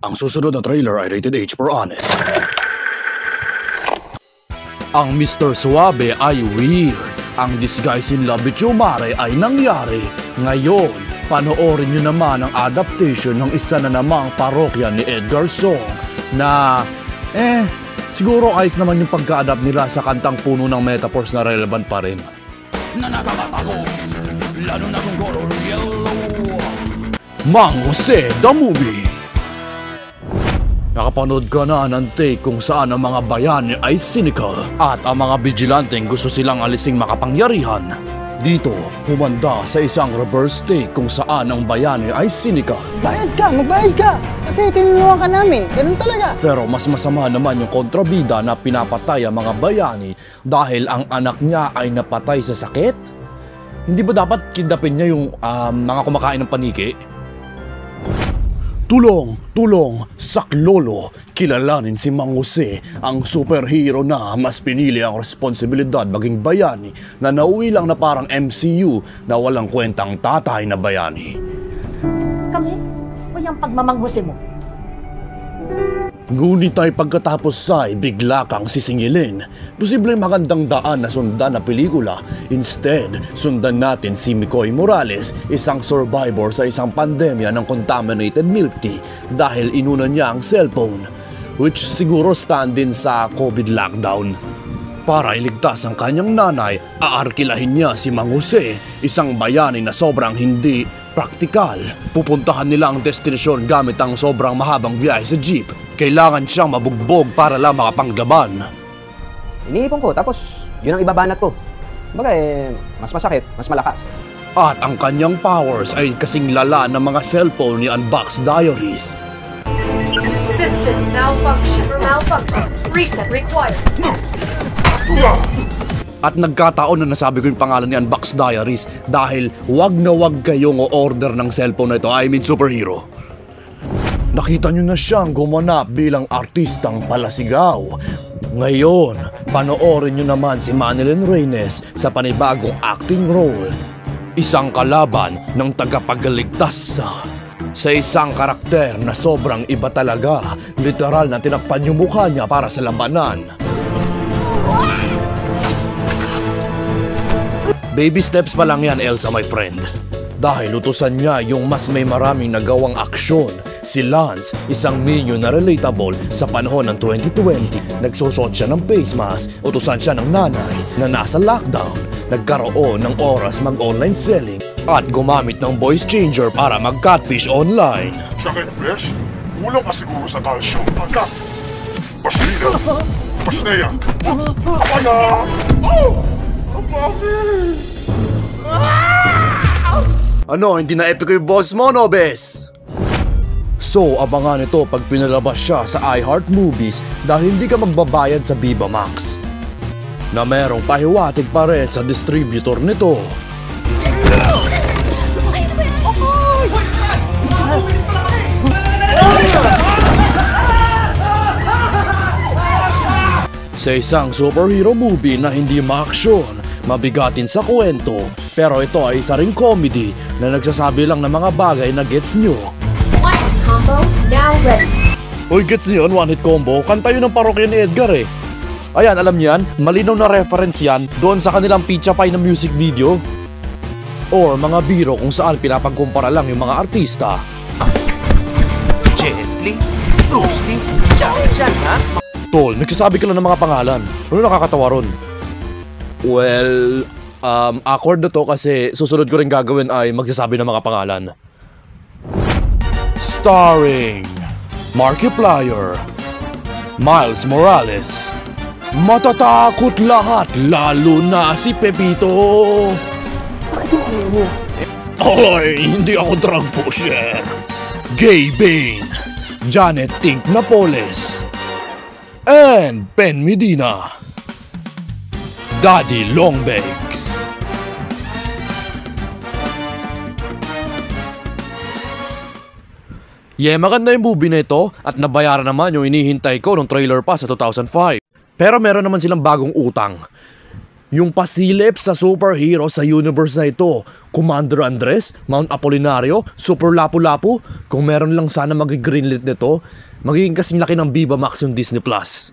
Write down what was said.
Ang susunod na trailer ay rated H for honest. Ang Mr. Suave ay weird. Ang disguise in La Bichumare ay nangyari. Ngayon, panoorin nyo naman ang adaptation ng isa na namang parokya ni Edgar Song na, siguro ayos naman yung pagka-adapt nila sa kantang Puno ng Metaphors na relevant pa rin. Na nakakatakot, lalo na kung color yellow. Mang Jose the Movie. Nakapanood ka na ng take kung saan ang mga bayani ay cynical at ang mga vigilanteng gusto silang alising makapangyarihan. Dito, humanda sa isang reverse take kung saan ang bayani ay cynical. Bayad ka, magbayad ka! Kasi tinulungan ka namin, ganun talaga. Pero mas masama naman yung kontrabida na pinapatay ang mga bayani dahil ang anak niya ay napatay sa sakit? Hindi ba dapat kidnapin niya yung mga kumakain ng paniki? Tulong, saklolo, kilalanin si Mang Jose, ang superhero na mas pinili ang responsibilidad maging bayani na nauwi lang na parang MCU na walang kwentang tatay na bayani. Kami? O yung pagmamanghuse mo? Ngunit ay pagkatapos ay bigla kang sisingilin. Posibleng magandang daan na sundan na pelikula. Instead, sundan natin si Mikoy Morales, isang survivor sa isang pandemya ng contaminated milk tea dahil inuna niya ang cellphone, which siguro stand-in sa COVID lockdown. Para iligtas ang kanyang nanay, aarkilahin niya si Mang Jose, isang bayani na sobrang hindi praktikal. Pupuntahan nila ang destinasyon gamit ang sobrang mahabang biyahe sa jeep. Kailangan siyang mabugbog para lang makapanglaban. Iniipon ko, tapos yun ang ibabanat ko. Baga mas masakit, mas malakas. At ang kanyang powers ay kasing lala ng mga cellphone ni Unbox Diaries. System malfunction. Reset required. At nagkataon na nasabi ko yung pangalan ni Unbox Diaries dahil wag na wag kayong o-order ng cellphone na ito, I mean superhero. Nakita nyo na siyang gumanap bilang artistang palasigaw. Ngayon, panoorin nyo naman si Manilyn Reynes sa panibagong acting role. Isang kalaban ng tagapagligtas sa isang karakter na sobrang iba talaga. Literal na tinakpan yung mukha niya para sa labanan. Baby steps pa lang yan, Elsa, my friend. Dahil utusan niya yung mas may maraming nagawang aksyon. Si Lance, isang minion na relatable sa panahon ng 2020. Nagsusot siya ng face mask, utusan siya ng nanay na nasa lockdown. Nagkaroon ng oras mag-online selling at gumamit ng voice changer para mag-catfish online. Sakit, Besh? Kulang ka siguro sa calcium. Agak! Pasina! Pasneya! Apaya! Oh! Ang bakit? Ano, hindi na epic yung boss mo, no, bes? So, abangan ito pag pinalabas siya sa iHeart Movies dahil hindi ka magbabayad sa Viva Max. Na merong pahiwatig pa rin sa distributor nito. Sa isang superhero movie na hindi ma-aksyon, mabigatin sa kwento, pero ito ay isa ring comedy na nagsasabi lang ng mga bagay na gets nyo. Combo now ready. Uy, gets nyo yun, one hit combo? Kanta yun ng parokya ni Edgar eh. Ayan, alam niyan, malinaw na reference yan doon sa kanilang Pizza Pie na music video. Or mga biro kung saan pinapagkumpara lang yung mga artista. Jet Li, Bruce Lee, Jackie Chan, ha? Tol, nagsasabi ka lang ng mga pangalan. Ano nakakatawa ron? Well, awkward na to kasi susunod ko rin gagawin ay magsasabi ng mga pangalan. Starring Markiplier, Miles Morales. Matatakot lahat, lalo na si Pepito. Ay, hindi ako drug pusher. Gay Bane, Janet Tink Napoles, and Ben Medina. Daddy Longlegs. Yeah, maganda yung movie na ito at nabayaran naman yung inihintay ko nung trailer pa sa 2005. Pero meron naman silang bagong utang. Yung pasilip sa superhero sa universe na ito, Commander Andres, Mount Apolinario, Super Lapu-Lapu, kung meron lang sana mag-greenlit nito, magiging kasing laki ng Viva Max yung Disney Plus.